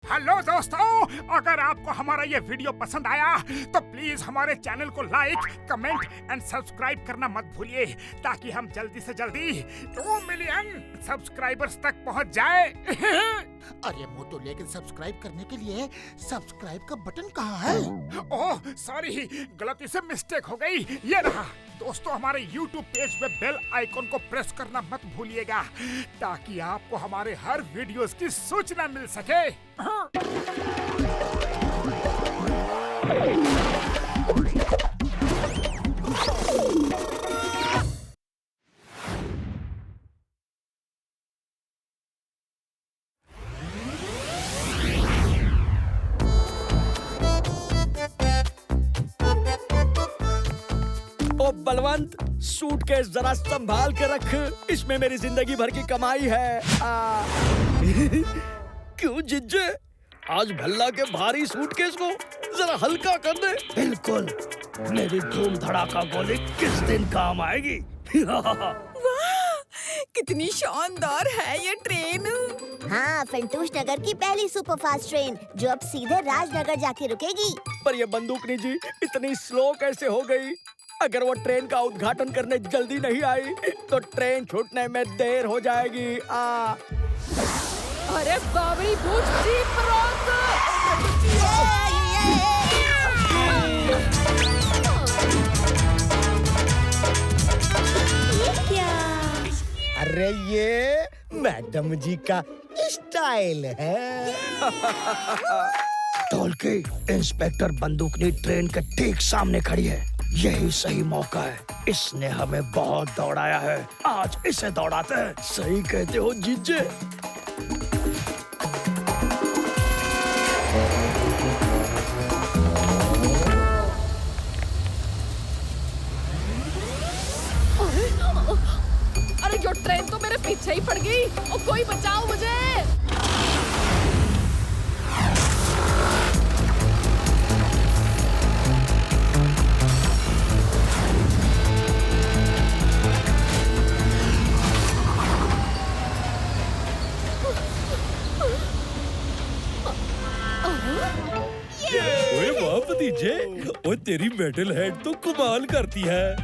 Hello दोस्तों, अगर आपको हमारा ये वीडियो पसंद आया तो प्लीज हमारे चैनल को लाइक, कमेंट एंड सब्सक्राइब करना मत भूलिए ताकि हम जल्दी से जल्दी 2 मिलियन सब्सक्राइबर्स तक पहुंच जाए। अरे मोटू, लेकिन सब्सक्राइब करने के लिए सब्सक्राइब का बटन कहाँ है? ओह सॉरी, गलती से मिस्टेक हो गई। ये रहा। दोस्तों, हमारे YouTube पेज पे बेल आइकॉन को प्रेस करना मत भूलिएगा ताकि आपको हमारे हर वीडियोस की सूचना मिल सके। ओ बलवंत, सूटकेस जरा संभाल के रख, इसमें मेरी जिंदगी भर की कमाई है। क्यों जिज्जे, आज भल्ला के भारी सूटकेस को जरा हल्का कर दे। बिल्कुल, मेरी धूम धड़ाका गोली किस दिन काम आएगी। वाह, कितनी शानदार है ये ट्रेन। हाँ, फंटूश नगर की पहली सुपरफास्ट ट्रेन जो अब सीधे राजनगर जाके रुकेगी। पर ये बंदूकनी जी इतनी स्लो कैसे हो गई? अगर वो ट्रेन का उद्घाटन करने जल्दी नहीं आई तो ट्रेन छूटने में देर हो जाएगी। अरे बाबरी बूझ, जीप रोक। अरे ये मैडम जी का स्टाइल है। ढोलकी, इंस्पेक्टर बंदूकनी ट्रेन के ठीक सामने खड़ी है। यही सही मौका है, इसने हमें बहुत दौड़ाया है, आज इसे दौड़ाते हैं। सही कहते हो जीजे। अरे जो ट्रेन तो मेरे पीछे ही पड़ गई। ओ कोई बचाओ मुझे। वाह भतीजे, वो तेरी मेटल हेड तो कमाल करती है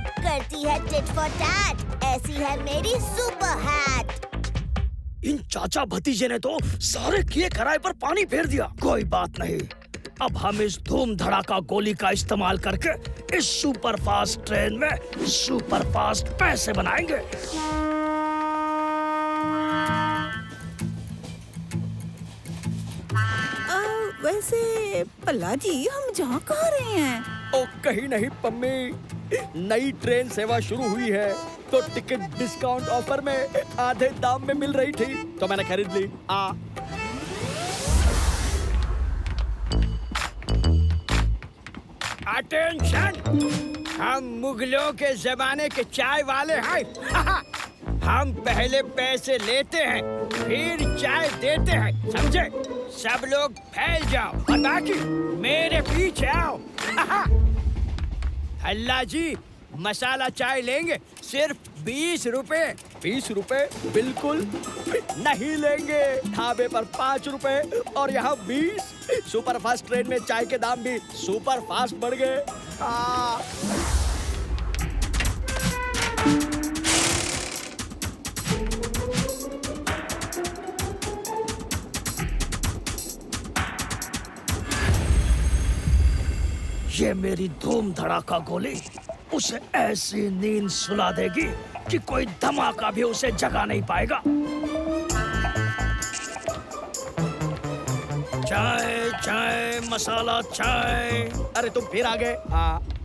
टिट फॉर टैट। ऐसी है मेरी सुपर हैट। इन चाचा भतीजे ने तो सारे किए कराए पर पानी फेर दिया। कोई बात नहीं, अब हम इस धूम धड़ाका गोली का इस्तेमाल करके इस सुपर फास्ट ट्रेन में सुपर फास्ट पैसे बनाएंगे। वैसे पल्ला जी, हम जा कहाँ रहे हैं? ओ कहीं नहीं पम्मी, नई ट्रेन सेवा शुरू हुई है तो टिकट डिस्काउंट ऑफर में आधे दाम में मिल रही थी तो मैंने खरीद ली। अटेंशन, हम मुगलों के जमाने के चाय वाले हैं। हम पहले पैसे लेते हैं फिर चाय देते हैं, समझे? सब लोग फैल जाओ और बाकी मेरे पीछे आओ। हल्ला जी, मसाला चाय लेंगे सिर्फ 20 रुपए। 20 रुपए बिल्कुल नहीं लेंगे। ढाबे पर 5 रुपए और यहाँ 20। सुपर फास्ट ट्रेन में चाय के दाम भी सुपर फास्ट बढ़ गए। ये मेरी धूम धड़ाका गोली उसे ऐसी नींद सुला देगी कि कोई धमाका भी उसे जगा नहीं पाएगा। चाय चाय मसाला चाय। अरे तुम फिर आ गए।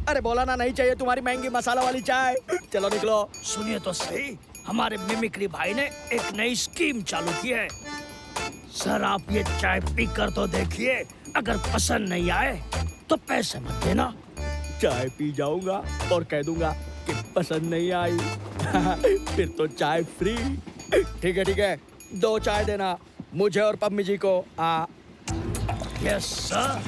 अरे बोला ना नहीं चाहिए तुम्हारी महंगी मसाला वाली चाय। चलो निकलो। सुनिए तो सही, हमारे मिमिक्री भाई ने एक नई स्कीम चालू की है। सर आप ये चाय पी कर तो देखिए, अगर पसंद नहीं आए तो पैसे मत देना। चाय पी जाऊंगा और कह दूंगा कि पसंद नहीं आई। फिर तो चाय फ्री। ठीक है, 2 चाय देना मुझे और पम्मी जी को। Yes sir.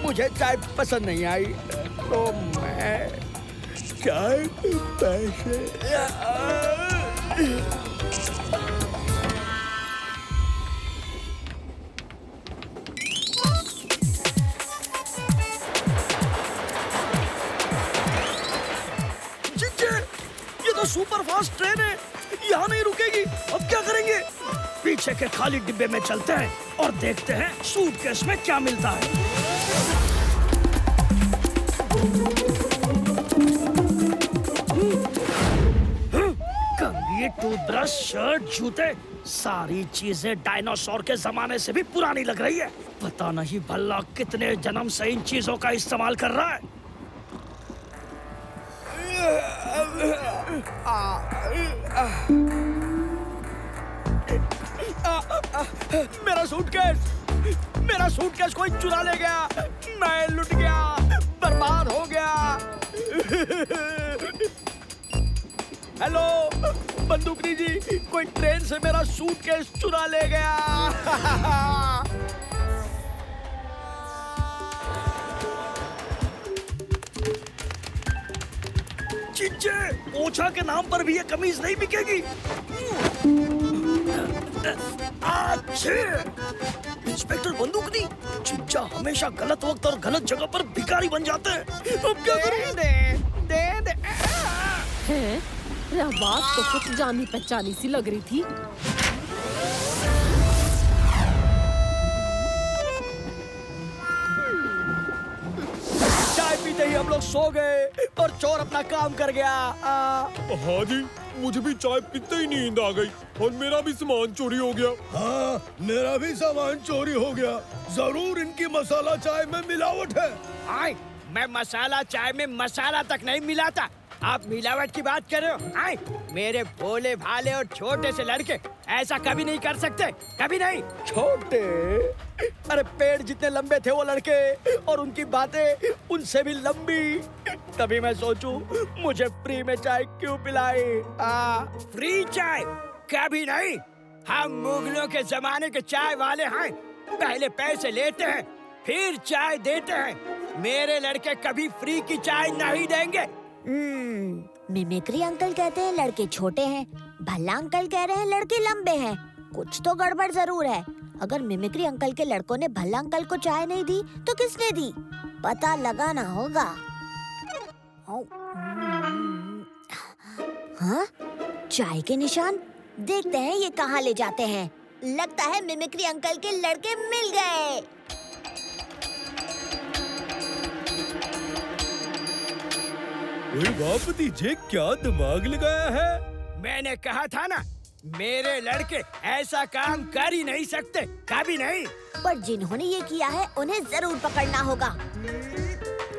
मुझे चाय पसंद नहीं आई तो मैं चाय, पैसे। ये तो सुपर फास्ट ट्रेन है, यहाँ नहीं रुकेगी। अब क्या करेंगे? पीछे के खाली डिब्बे में चलते हैं और देखते हैं सूटकेस में क्या मिलता है। कंघी, टूथब्रश, शर्ट, जूते, सारी चीजें डायनासोर के जमाने से भी पुरानी लग रही है। पता नहीं भल्ला कितने जन्म से इन चीजों का इस्तेमाल कर रहा है। मेरा सूटकेस कोई चुरा ले गया। मैं लुट गया, बर्बाद हो गया। हेलो बंदूकनी जी, कोई ट्रेन से मेरा सूटकेस चुरा ले गया। चिंचे, ओछा के नाम पर भी ये कमीज नहीं बिकेगी। इंस्पेक्टर बंदूकनी, चिंचा हमेशा गलत वक्त और गलत जगह पर भिखारी बन जाते हैं। अब क्या करूं? दे हैं? आवाज तो कुछ जानी पहचानी सी लग रही थी। चाय पीते ही हम लोग सो गए और चोर अपना काम कर गया। हाँ जी, मुझे भी चाय पीते ही नींद आ गई और मेरा भी सामान चोरी हो गया। हाँ, मेरा भी सामान चोरी हो गया। जरूर इनकी मसाला चाय में मिलावट है। आए, मैं मसाला चाय में मसाला तक नहीं मिलाता। आप मिलावट की बात कर रहे हो? आए, मेरे भोले भाले और छोटे से लड़के ऐसा कभी नहीं कर सकते, कभी नहीं। छोटे? अरे पेड़ जितने लंबे थे वो लड़के, और उनकी बातें उनसे भी लंबी। तभी मैं सोचूं मुझे फ्री में चाय क्यों पिलाई। फ्री चाय कभी नहीं। हम मुगलों के जमाने के चाय वाले हैं। पहले पैसे लेते हैं, फिर चाय देते हैं। मेरे लड़के कभी फ्री की चाय नहीं देंगे। मिमिक्री अंकल कहते हैं लड़के छोटे हैं, भल्ला अंकल कह रहे हैं लड़के लंबे हैं। कुछ तो गड़बड़ जरूर है। अगर मिमिक्री अंकल के लड़कों ने भल्ला अंकल को चाय नहीं दी तो किसने दी? पता लगाना होगा। हाँ, चाय के निशान। देखते हैं ये कहाँ ले जाते हैं। लगता है मिमिक्री अंकल के लड़के मिल गए। वाह भतीजे, क्या दिमाग लगाया है। मैंने कहा था ना, मेरे लड़के ऐसा काम कर ही नहीं सकते, कभी नहीं। पर जिन्होंने ये किया है उन्हें जरूर पकड़ना होगा।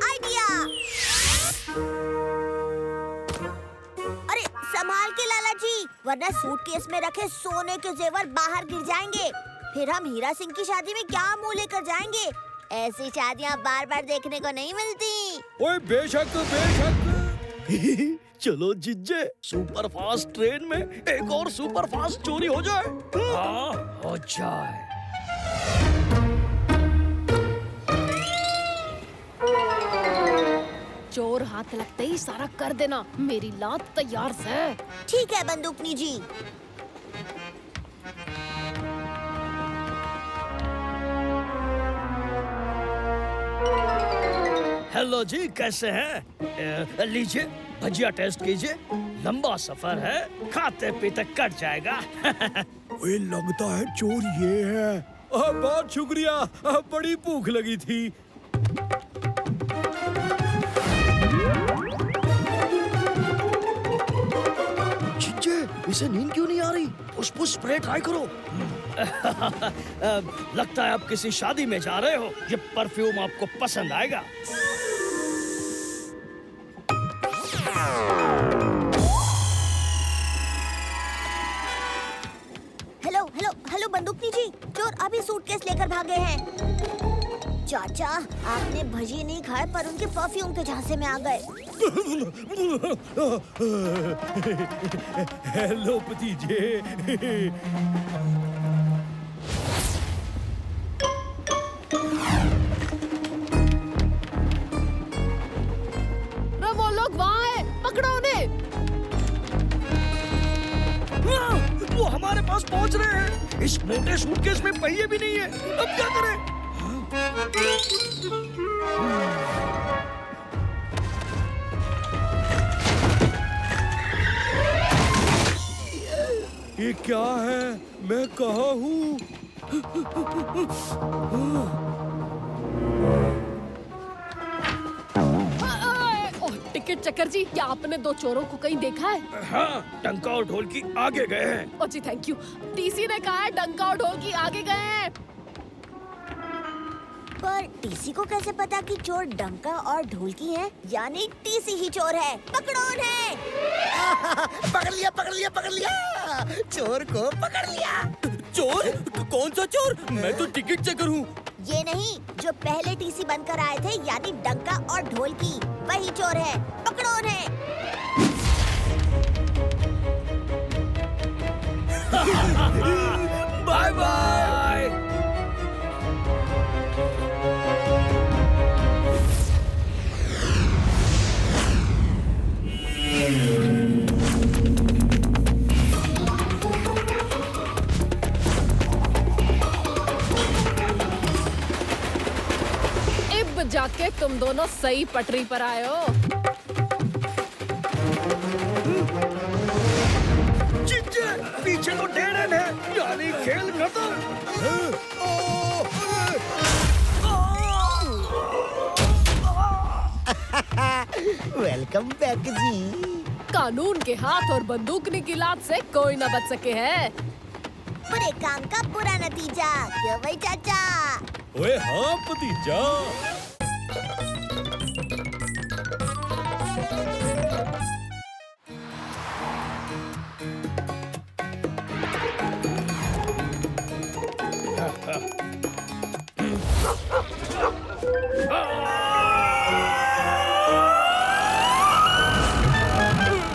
आइडिया! अरे संभाल के लाला जी, वरना सूटकेस में रखे सोने के जेवर बाहर गिर जाएंगे। फिर हम हीरा सिंह की शादी में क्या मुंह लेकर जाएंगे? ऐसी शादियाँ बार बार देखने को नहीं मिलती। ओए बेशक बेशक। चलो जिज्जे, सुपर फास्ट ट्रेन में एक और सुपर फास्ट चोरी हो जाए। हाँ, हो जाए। चोर हाथ लगते ही सारा कर देना। मेरी लात तैयार से। ठीक है बंदूकनी जी। हेलो जी, कैसे हैं? लीजिए भजिया टेस्ट कीजिए। लंबा सफर है, खाते पीते कट जाएगा। ओए लगता है चोर ये है। बहुत शुक्रिया, बड़ी भूख लगी थी। चिंचे, इसे नींद क्यों नहीं आ रही? पुष्प स्प्रे ट्राई करो। लगता है आप किसी शादी में जा रहे हो। ये परफ्यूम आपको पसंद आएगा। हेलो हेलो हेलो बंदूकनी जी, चोर अभी सूटकेस लेकर भागे हैं। चाचा, आपने भजी नहीं खाए पर उनके परफ्यूम के झांसे में आ गए। हेलो भतीजे। वो लोग वहाँ हैं। हमारे पास पहुंच रहे हैं। इस मोटे सूटकेस में पहिए भी नहीं है, अब क्या करें? ये क्या है? मैं कहाँ हूँ? ओह टिकट चक्कर जी, क्या आपने दो चोरों को कहीं देखा है? हाँ, डंका और ढोलकी आगे गए हैं। ओ जी थैंक यू। टीसी ने कहा है डंका और ढोलकी आगे गए हैं। पर टीसी को कैसे पता कि चोर डंका और ढोलकी हैं? यानी टीसी ही चोर है। पकड़ो उन्हें। पकड़ लिया पकड़ लिया पकड़ लिया, चोर को पकड़ लिया। चोर? कौन सा चोर? मैं तो टिकट चेकर हूँ। ये नहीं, जो पहले टीसी बनकर आए थे, यानी डंका और ढोलकी, वही चोर है। पकड़ो उन्हें। Bye bye. अब जाके तुम दोनों सही पटरी पर आए हो। चिंचे, पीछे तो डेड एंड है, यानी खेल खत्म। वेलकम बैक जी। कानून के हाथ और बंदूकनी की लात से कोई न बच सके है। बुरे काम का बुरा नतीजा, क्यों भाई चाचा? ओए हाँ भतीजा।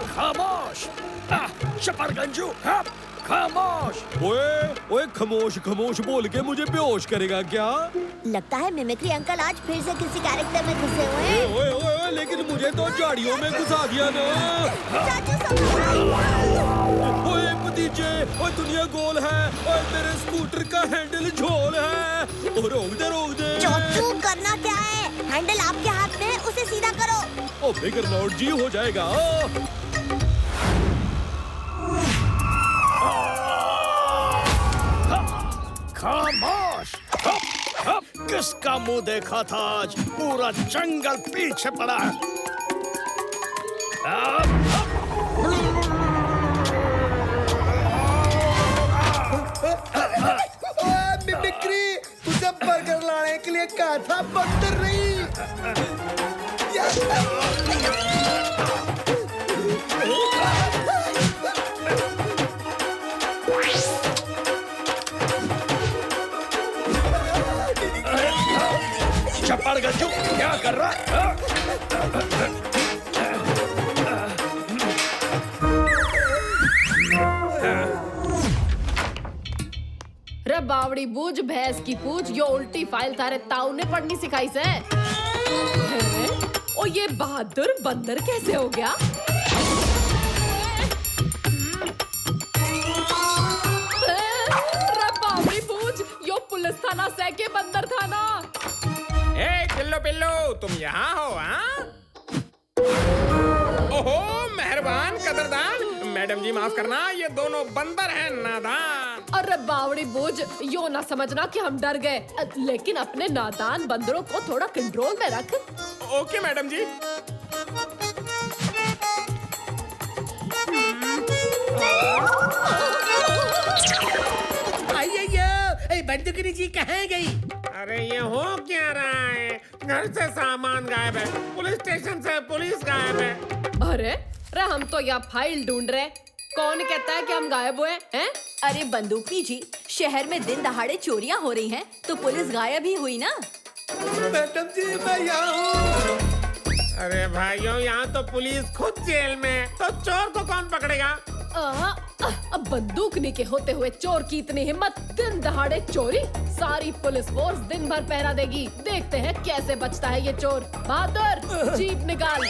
खामोश। शपरगंजू, खामोश। ओए ओए खमोश खमोश बोल के मुझे बेहोश करेगा क्या? लगता है मिमिक्री अंकल आज फिर से किसी कैरेक्टर में घुसे हुए ओए हैं। ओए ओए ओए, लेकिन मुझे तो झाड़ियों में घुसा दिया ना। चाचू संभाल। ओए भतीजे, ओए दुनिया गोल है, ओए मेरे स्कूटर का हैंडल झोल है। ओ रोक दे रोक दे। चाचू करना क्या है? हैंडल आपके हाथ में है, उसे सीधा करो। ओ फिकर नॉट जी, हो जाएगा। खामोश। किसका मुंह देखा था आज? पूरा जंगल पीछे पड़ा है। मिमिक्री, तुझे बर्गर लाने के लिए कहा था, बंदर नहीं। शपरगंजू, क्या कर रहा है? रे बावड़ी बूझ भैंस की पूछ, यो उल्टी फाइल तारे ताऊ ने पढ़नी सिखाई से। हैं? ओ ये बहादुर बंदर कैसे हो गया? रे बावड़ी बूझ, यो पुलिस थाना से के बंदर थाना। ए पिल्लो पिल्लो, तुम यहाँ हो? हाँ? ओहो मेहरबान कदरदान, मैडम जी माफ करना, ये दोनों बंदर हैं नादान। अरे बावड़ी बूझ, यो ना समझना कि हम डर गए, लेकिन अपने नादान बंदरों को थोड़ा कंट्रोल में रख। ओके मैडम जी। बंदूकनी जी कहाँ गई? अरे ये हो क्या रहा है? घर से सामान गायब है, पुलिस स्टेशन से पुलिस गायब है। अरे रे हम तो यहाँ फाइल ढूंढ रहे, कौन कहता है कि हम गायब हुए हैं? अरे बंदूकनी जी, शहर में दिन दहाड़े चोरियां हो रही हैं, तो पुलिस गायब ही हुई ना। मैडम जी मैं यहाँ हूँ। अरे भाइयों, यहाँ तो पुलिस खुद जेल में है, तो चोर को कौन पकड़ेगा? अब बंदूकनी के होते हुए चोर की इतनी हिम्मत, दिन दहाड़े चोरी। सारी पुलिस फोर्स दिन भर पहरा देगी, देखते हैं कैसे बचता है ये चोर। बहादुर जीप निकाल।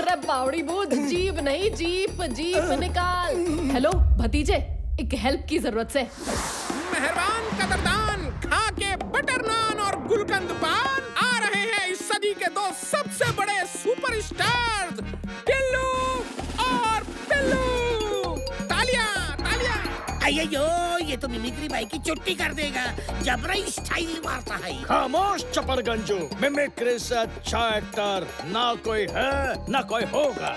रे बावड़ी बूझ, जीप नहीं जीप, जीप निकाल। हेलो भतीजे, एक हेल्प की जरूरत से। मेहरबान कदरदान, खा के बटर नान और गुलकंद पान आ रहे हैं इस सदी के दो सबसे बड़े सुपरस्टार्स, टिल्लू और पिल्लू। तालियां तालियां। अयो ये तो मिमिक्री भाई की चुट्टी कर देगा, जबरा स्टाइल मारता है। खामोश चपर गंजू, मिमिक्री से अच्छा एक्टर ना कोई है ना कोई होगा।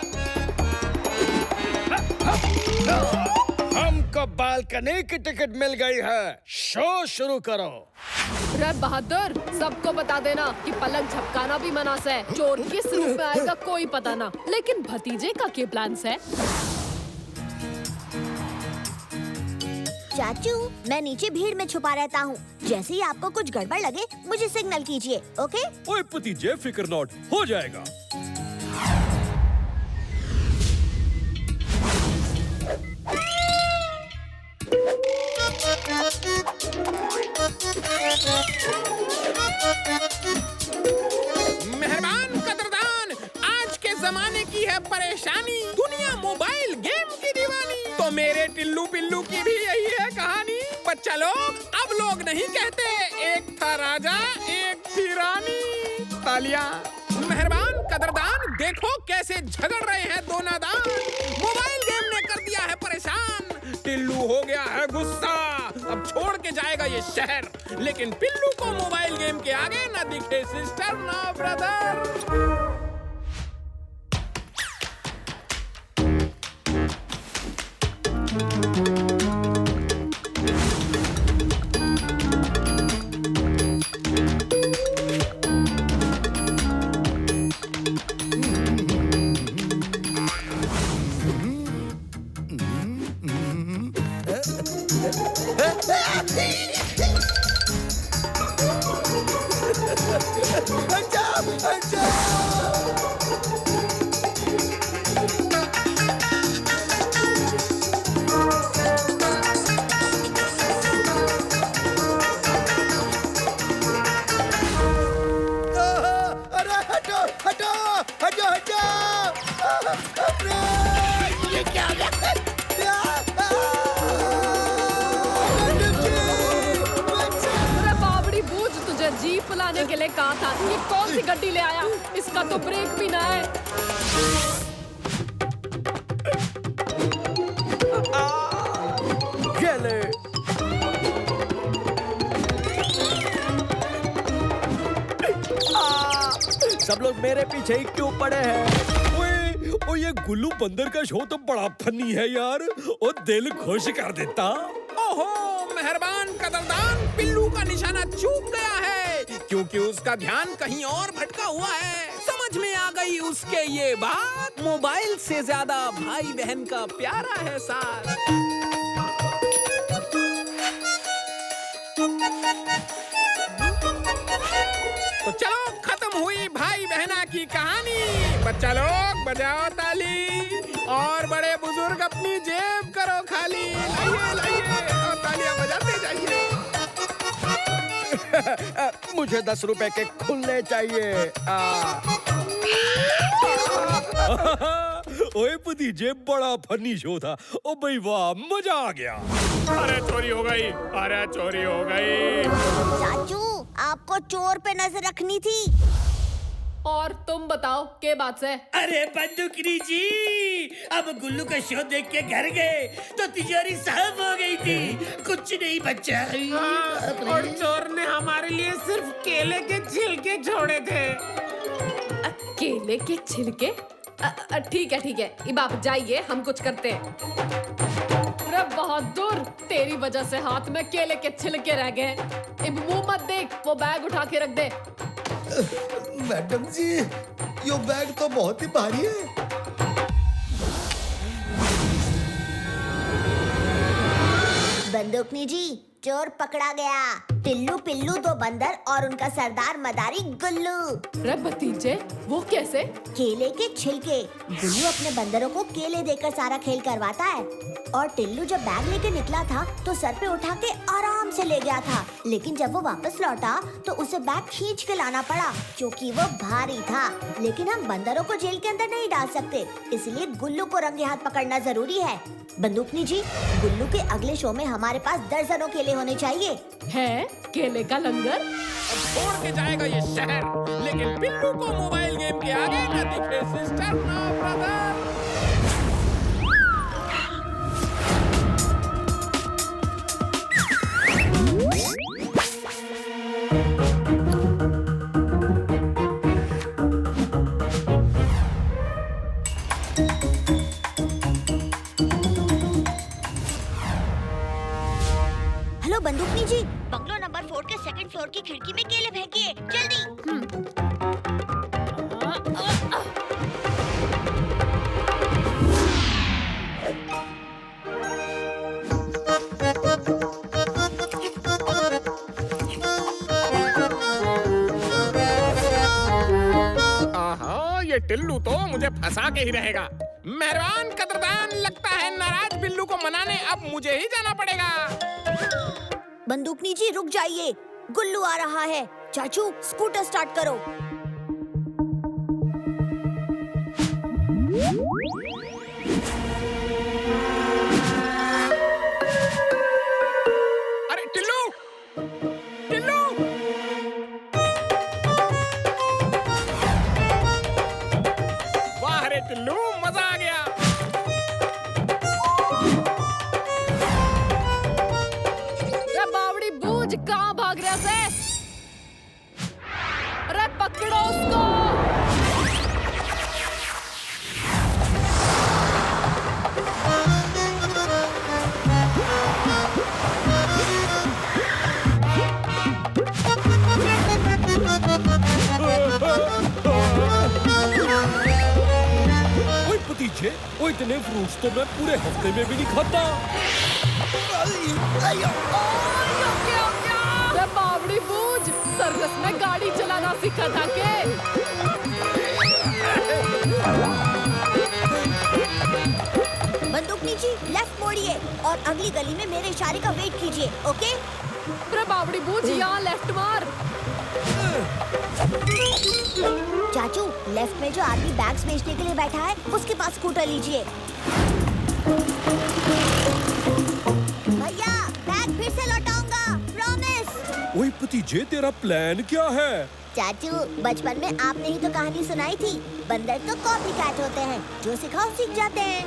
हमको बालकनी की टिकट मिल गई है, शो शुरू करो। रे बहादुर, सबको बता देना कि पलंग झपकाना भी मना से है। चोर किस रूप में आएगा कोई पता ना, लेकिन भतीजे का क्या प्लान्स है? चाचू, मैं नीचे भीड़ में छुपा रहता हूँ। जैसे ही आपको कुछ गड़बड़ लगे मुझे सिग्नल कीजिए, ओके? ओए भतीजे, फिक्र नॉट, हो जाएगा। मेहरबान कदरदान, आज के जमाने की है परेशानी, दुनिया मोबाइल गेम की दीवानी। तो मेरे टिल्लू पिल्लू की भी यही है कहानी। बच्चा लोग, अब लोग नहीं कहते एक था राजा एक थी रानी। तालियां। मेहरबान कदरदान, देखो कैसे झगड़ रहे हैं दो नादान। मोबाइल गेम ने कर दिया है परेशान, टिल्लू हो गया है गुस्सा, अब छोड़ के जाएगा ये शहर। लेकिन पिल्लू को मोबाइल गेम के आगे ना दिखे सिस्टर ना ब्रदर। अरे हटो हटो हटो हटो। ये क्या हो गया? अरे बावड़ी बूझ, तुझे जीप लाने के लिए कहा था, ये कौन सी गड्डी ले आया? इसका तो ब्रेक भी ना है। ये ले। सब लोग मेरे पीछे ही क्यों पड़े हैं? ओए ये गुल्लू बंदर का शो तो बड़ा फनी है यार, और दिल खुश कर देता। ओहो मेहरबान कदरदान, पिल्लू का निशाना चूक गया है, क्योंकि उसका ध्यान कहीं और भटका हुआ है। समझ में आ गई उसके ये बात, मोबाइल से ज्यादा भाई बहन का प्यारा है साथ। तो चलो खत्म हुई भाई बहना की कहानी। बच्चा लोग बजाओ ताली, और बड़े बुजुर्ग अपनी जेब करो खाली। लाइए लाइए और तालियां बजाते जाइए। मुझे 10 रुपए के खुले चाहिए। ओए भतीजे, बड़ा फनी शो था। ओ भाई वाह, मजा आ गया। अरे चोरी हो गई, अरे चोरी हो गई। चाचू, आपको चोर पे नजर रखनी थी। और तुम बताओ के बात से? अरे बंदूकनी जी, अब गुल्लू का शो देख के घर गए तो तिजोरी साफ हो गई थी, कुछ नहीं बचा। और चोर ने हमारे लिए सिर्फ केले के छिलके छोड़े थे। केले के छिलके? ठीक है, अब आप जाइए, हम कुछ करते हैं। अरे बहादुर, तेरी वजह से हाथ में केले के छिलके रह गए। अब मुंह मत देख, वो बैग उठा के रख दे। मैडम जी, ये बैग तो बहुत ही भारी है। बंदूकनी जी, चोर पकड़ा गया। टिल्लू पिल्लू दो बंदर और उनका सरदार मदारी गुल्लू। रे भतीजे, वो कैसे? केले के छिलके। गुल्लू अपने बंदरों को केले देकर सारा खेल करवाता है और टिल्लू जब बैग लेके निकला था तो सर पे उठा के आराम से ले गया था, लेकिन जब वो वापस लौटा तो उसे बैग खींच के लाना पड़ा क्योंकि वो भारी था। लेकिन हम बंदरों को जेल के अंदर नहीं डाल सकते, इसलिए गुल्लू को रंगे हाथ पकड़ना जरूरी है। बंदूकनी जी, गुल्लू के अगले शो में हमारे पास दर्जनों केले होने चाहिए। है केले का लंगर? अब छोड़ के जाएगा ये शहर, लेकिन पिल्लू को मोबाइल गेम के आगे न दिखे सिस्टर ना ब्रदर। हेलो बंदूकनी जी, बंगलो नंबर 4 के सेकंड फ्लोर की खिड़की में केले फेंकिए, जल्दी। आहा, ये टिल्लू तो मुझे फंसा के ही रहेगा। मेहरबान कदरदान, लगता है नाराज बिल्लू को मनाने अब मुझे ही जाना पड़ेगा। बंदूकनी जी रुक जाइए, गुल्लू आ रहा है। चाचू स्कूटर स्टार्ट करो। अरे टिल्लू, टिल्लू! वाह रे टिल्लू, मजा आ गया। रे बावड़ी बूझ, कहाँ भाग रहा से? अरे पकड़ो उसको! ओए भतीजे, ओ इतने फ्रूट्स तो मैं पूरे हफ्ते में भी नहीं खाता। रे बावड़ी बूझ, सर्कस में गाड़ी चलाना सीखा था के? बंदूकनी जी लेफ्ट मोड़िए और अगली गली में मेरे इशारे का वेट कीजिए, ओके? रे बावड़ी बूझ, यहाँ लेफ्ट मार। चाचू, लेफ्ट में जो आदमी बैग्स बेचने के लिए बैठा है उसके पास स्कूटर लीजिए। भैया, बैग फिर से लौटाऊंगा, प्रॉमिस। ओए भतीजे, तेरा प्लान क्या है? चाचू, बचपन में आपने ही तो कहानी सुनाई थी, बंदर तो कॉपी कैट होते हैं, जो सिखाओ सीख जाते हैं।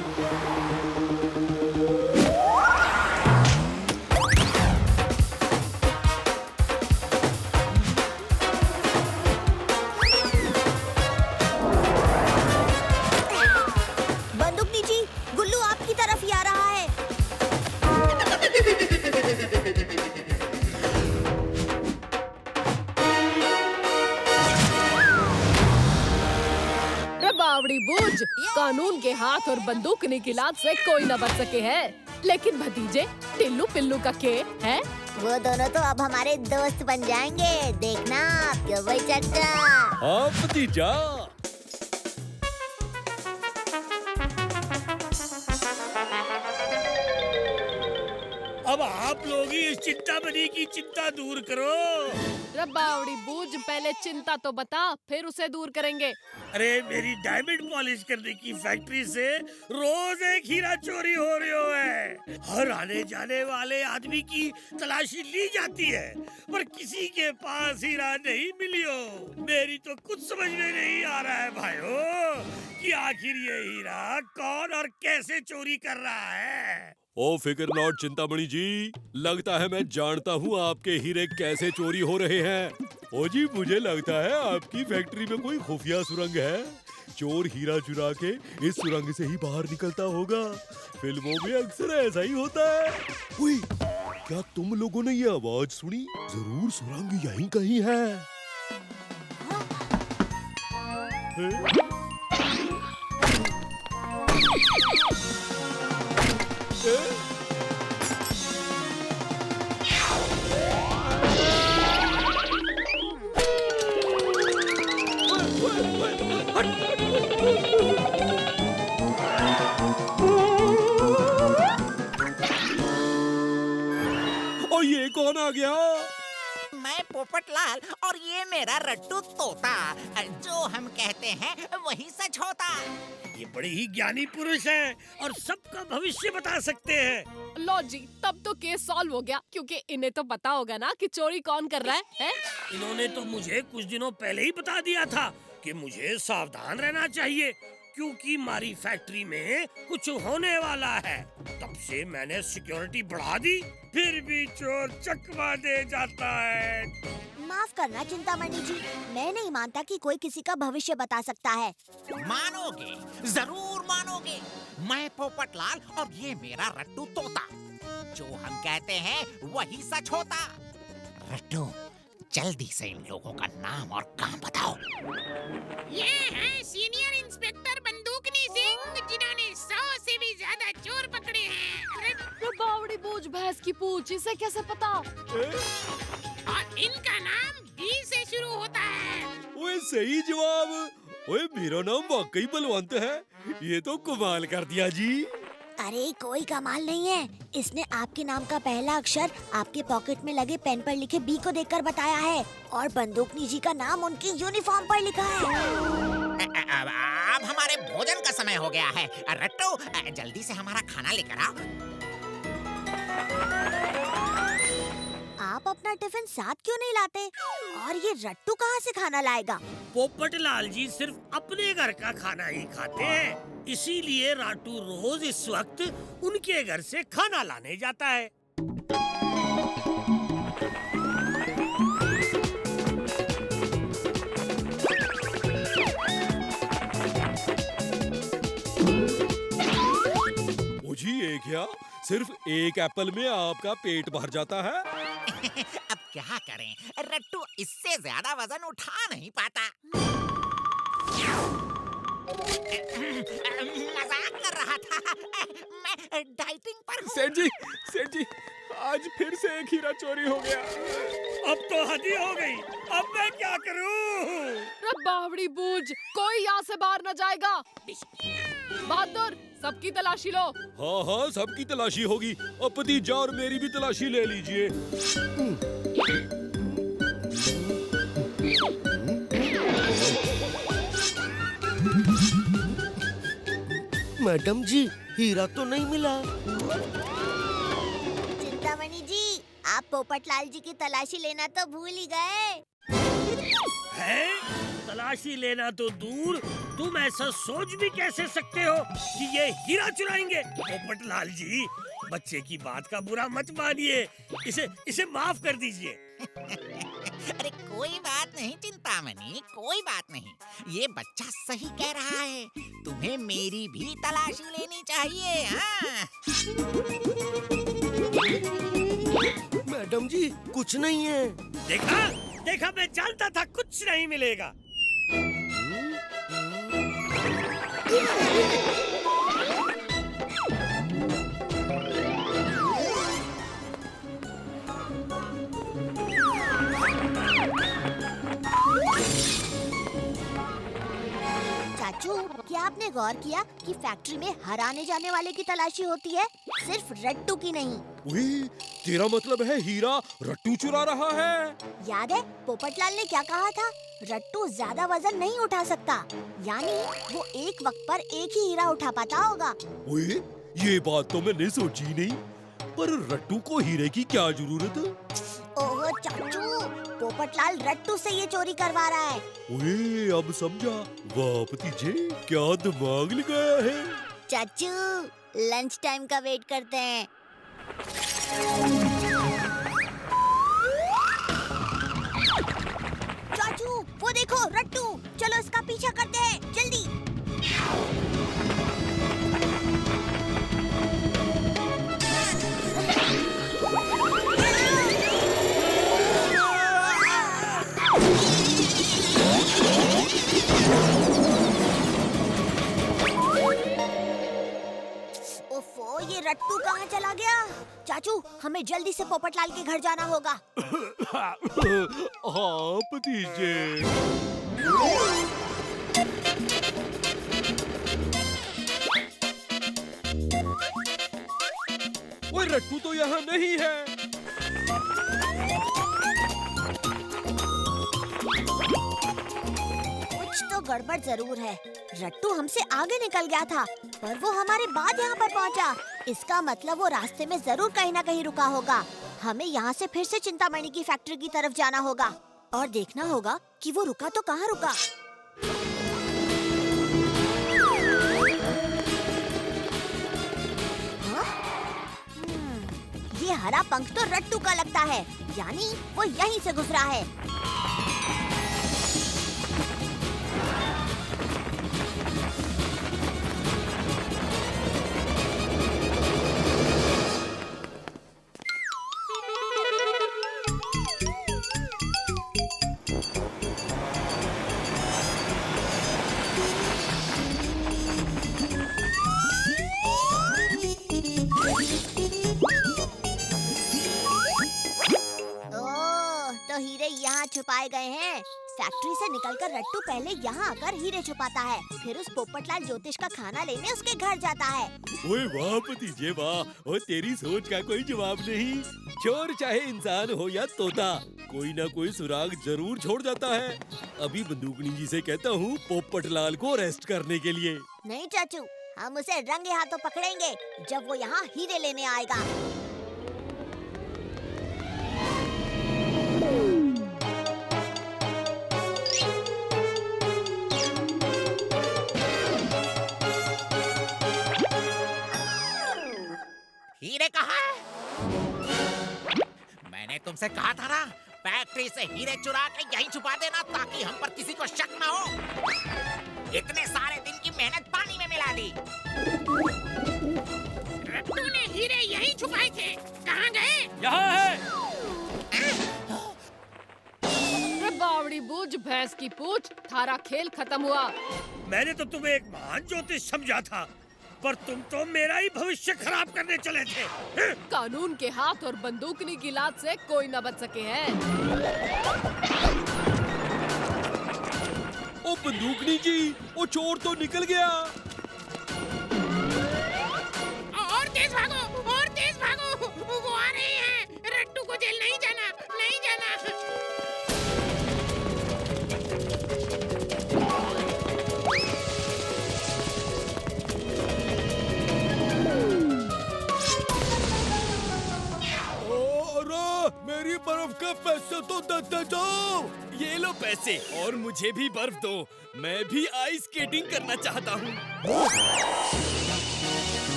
बंदूकनी जी, गुल्लू आपकी तरफ ही आ रहा है। रे बावड़ी बूझ, कानून के हाथ और बंदूकनी की लात से कोई न बच सके है। लेकिन भतीजे, टिल्लू पिल्लू का के है? वो दोनों तो अब हमारे दोस्त बन जाएंगे, देखना आप, क्यों भाई चाचा? हाँ भतीजा। अब आप लोग ही इस चिंतामणि की चिंता दूर करो। रे बावड़ी बूझ, पहले चिंता तो बता, फिर उसे दूर करेंगे। अरे मेरी डायमंड पॉलिश करने की फैक्ट्री से रोज एक हीरा चोरी हो रही है। हर आने जाने वाले आदमी की तलाशी ली जाती है, पर किसी के पास हीरा नहीं मिलियो। मेरी तो कुछ समझ में नहीं आ रहा है भाइयों कि आखिर ये हीरा कौन और कैसे चोरी कर रहा है। ओ फिकर नॉट चिंतामणि जी, लगता है मैं जानता हूँ आपके हीरे कैसे चोरी हो रहे हैं। ओ जी, मुझे लगता है आपकी फैक्ट्री में कोई खुफिया सुरंग है। चोर हीरा चुरा के इस सुरंग से ही बाहर निकलता होगा। फिल्मों में अक्सर ऐसा ही होता है। उई, क्या तुम लोगों ने ये आवाज सुनी? जरूर सुरंग यहीं कहीं है। कौन आ गया? मैं पोपटलाल और ये मेरा रट्टू तोता। जो हम कहते हैं वही सच होता। ये बड़े ही ज्ञानी पुरुष हैं और सबका भविष्य बता सकते हैं। लो जी, तब तो केस सॉल्व हो गया, क्योंकि इन्हें तो पता होगा ना कि चोरी कौन कर रहा है? इन्होंने तो मुझे कुछ दिनों पहले ही बता दिया था कि मुझे सावधान रहना चाहिए, क्योंकि हमारी फैक्ट्री में कुछ होने वाला है। तब से मैंने सिक्योरिटी बढ़ा दी, फिर भी चोर चकमा दे जाता है। माफ करना चिंतामणि जी, मैं नहीं मानता कि कोई किसी का भविष्य बता सकता है। मानोगे, जरूर मानोगे। मैं पोपटलाल और ये मेरा रट्टू तोता। जो हम कहते हैं वही सच होता। रट्टू, जल्दी से इन लोगों का नाम और काम बताओ। ये है सीनियर इंस्पेक्टर बंदूकनी सिंह, जिन्होंने 100 से भी ज्यादा चोर पकड़े हैं। बावड़ी बूझ भैंस की पूछ, इसे कैसे पता? और इनका नाम डी से शुरू होता है। ओए सही जवाब। ओए मेरा नाम वाकई बलवंत है। ये तो कमाल कर दिया जी। अरे कोई कमाल नहीं है, इसने आपके नाम का पहला अक्षर आपके पॉकेट में लगे पेन पर लिखे बी को देखकर बताया है, और बंदूकनी जी का नाम उनकी यूनिफॉर्म पर लिखा है। अब हमारे भोजन का समय हो गया है। रट्टू, जल्दी से हमारा खाना लेकर आओ। आप अपना टिफिन साथ क्यों नहीं लाते? और ये रट्टू कहाँ से खाना लाएगा? पोपटलाल जी सिर्फ अपने घर का खाना ही खाते हैं, इसीलिए राटू रोज इस वक्त उनके घर से खाना लाने जाता है। ओ जी, ये क्या? सिर्फ एक एप्पल में आपका पेट भर जाता है? अब क्या करें, रट्टू इससे ज्यादा वजन उठा नहीं पाता। मजाक कर रहा था, मैं डाइटिंग पर हूँ। सेठ जी, आज फिर से एक हीरा चोरी हो गया। अब तो हद ही हो गई, अब मैं क्या करूँ? बावड़ी बूझ, कोई यहाँ से बाहर न जाएगा। बहादुर, सबकी तलाशी लो। हाँ हाँ, सबकी तलाशी होगी। अब भतीजा और मेरी भी तलाशी ले लीजिए। मैडम जी, हीरा तो नहीं मिला। चिंतामणि जी, आप पोपटलाल जी की तलाशी लेना तो भूल ही गए। है? तलाशी लेना तो दूर, तुम ऐसा सोच भी कैसे सकते हो कि ये हीरा चुराएंगे? पोपटलाल जी, बच्चे की बात का बुरा मत मानिए, इसे माफ कर दीजिए। अरे कोई बात नहीं चिंतामणि, कोई बात नहीं। ये बच्चा सही कह रहा है, तुम्हें मेरी भी तलाशी लेनी चाहिए। हाँ? मैडम जी, कुछ नहीं है। देखा, मैं जानता था कुछ नहीं मिलेगा। चाचू, क्या आपने गौर किया कि फैक्ट्री में हर आने जाने वाले की तलाशी होती है, सिर्फ रट्टू की नहीं। ओए, तेरा मतलब है हीरा रट्टू चुरा रहा है? याद है पोपटलाल ने क्या कहा था? रट्टू ज्यादा वजन नहीं उठा सकता, यानी वो एक वक्त पर एक ही हीरा उठा पाता होगा। ओए, ये बात तो मैंने सोची नहीं, पर रट्टू को हीरे की क्या जरूरत? ओहो चाचू, पोपटलाल रट्टू से ये चोरी करवा रहा है। ओए, अब समझा। वाह भतीजे, क्या दिमाग लगाया है। चाचू, लंच टाइम का वेट करते हैं। चाचू, वो देखो रट्टू, चलो इसका पीछा करते हैं, जल्दी। ओफो, ये रट्टू कहाँ चला गया? चाचू, हमें जल्दी से पोपटलाल के घर जाना होगा। हाँ भतीजे। ओए, रट्टू तो यहाँ नहीं है। तो गड़बड़ जरूर है। रट्टू हमसे आगे निकल गया था, पर वो हमारे बाद यहाँ पर पहुँचा। इसका मतलब वो रास्ते में जरूर कहीं ना कहीं रुका होगा। हमें यहाँ से फिर से चिंतामणि की फैक्ट्री की तरफ जाना होगा और देखना होगा कि वो रुका तो कहाँ रुका। ये हरा पंख तो रट्टू का लगता है, यानी वो यहीं से गुजरा है। तो हीरे यहाँ छुपाए गए हैं। फैक्ट्री से निकलकर रट्टू पहले यहाँ आकर हीरे छुपाता है, फिर उस पोपटलाल ज्योतिष का खाना लेने उसके घर जाता है। ओए वाह भतीजे वाह, और तेरी सोच का कोई जवाब नहीं। चोर चाहे इंसान हो या तोता, कोई ना कोई सुराग जरूर छोड़ जाता है। अभी बंदूकनी जी से कहता हूँ पोपटलाल को अरेस्ट करने के लिए। नहीं चाचू, हम उसे रंगे हाथों पकड़ेंगे जब वो यहाँ हीरे लेने आएगा। हीरे कहाँ है? मैंने तुमसे कहा था ना, फैक्ट्री से हीरे चुरा के यहीं छुपा देना ताकि हम पर किसी को शक ना हो। इतने सारे दिन की मेहनत पानी में मिला दी। रट्टू ने हीरे यहीं छुपाए थे। कहाँ गए? यहाँ है। बावड़ी बूझ भैंस की पूछ, थारा खेल खत्म हुआ। मैंने तो तुम्हें एक महान ज्योतिष समझा था, पर तुम तो मेरा ही भविष्य खराब करने चले थे। कानून के हाथ और बंदूकनी की लात से कोई न बच सके हैं। ओ बंदूकनी जी, वो चोर तो निकल गया। और तेज भागो, और तेज भागो, वो आ रहे हैं। रट्टू को जेल नहीं जाना, नहीं जाना। मेरी बर्फ के पैसे तो देते जाओ। ये लो पैसे, और मुझे भी बर्फ दो। मैं भी आइस स्केटिंग करना चाहता हूँ।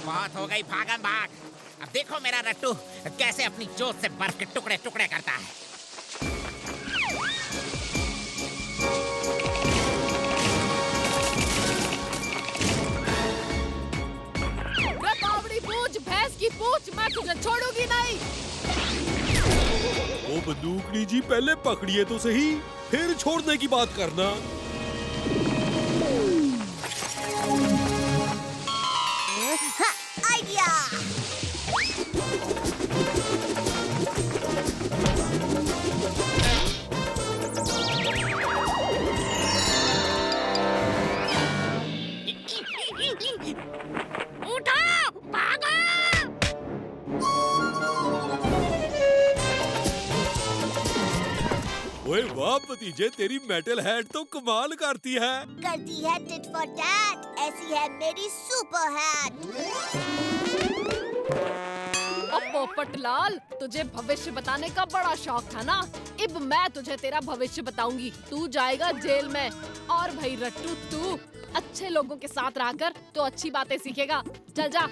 बहुत हो गई भागम भाग। अब देखो मेरा रट्टू कैसे अपनी चोट से बर्फ के टुकड़े टुकड़े करता है। बावड़ी पूछ भैंस की पूछ, मैं तुझे छोड़ूंगी नहीं। ओ बंदूकनी जी, पहले पकड़िए तो सही, फिर छोड़ने की बात करना। आइडिया। उठो, भागो। ओए वाह भतीजे, तेरी मेटल हेड तो कमाल करती है। करती है टिट फॉर टैट, ऐसी है मेरी सुपर हैट। अब पोपटलाल, तुझे भविष्य बताने का बड़ा शौक था ना। अब मैं तुझे तेरा भविष्य बताऊंगी। तू जाएगा जेल में। और भाई रट्टू, तू अच्छे लोगों के साथ रहकर तो अच्छी बातें सीखेगा। चल जा।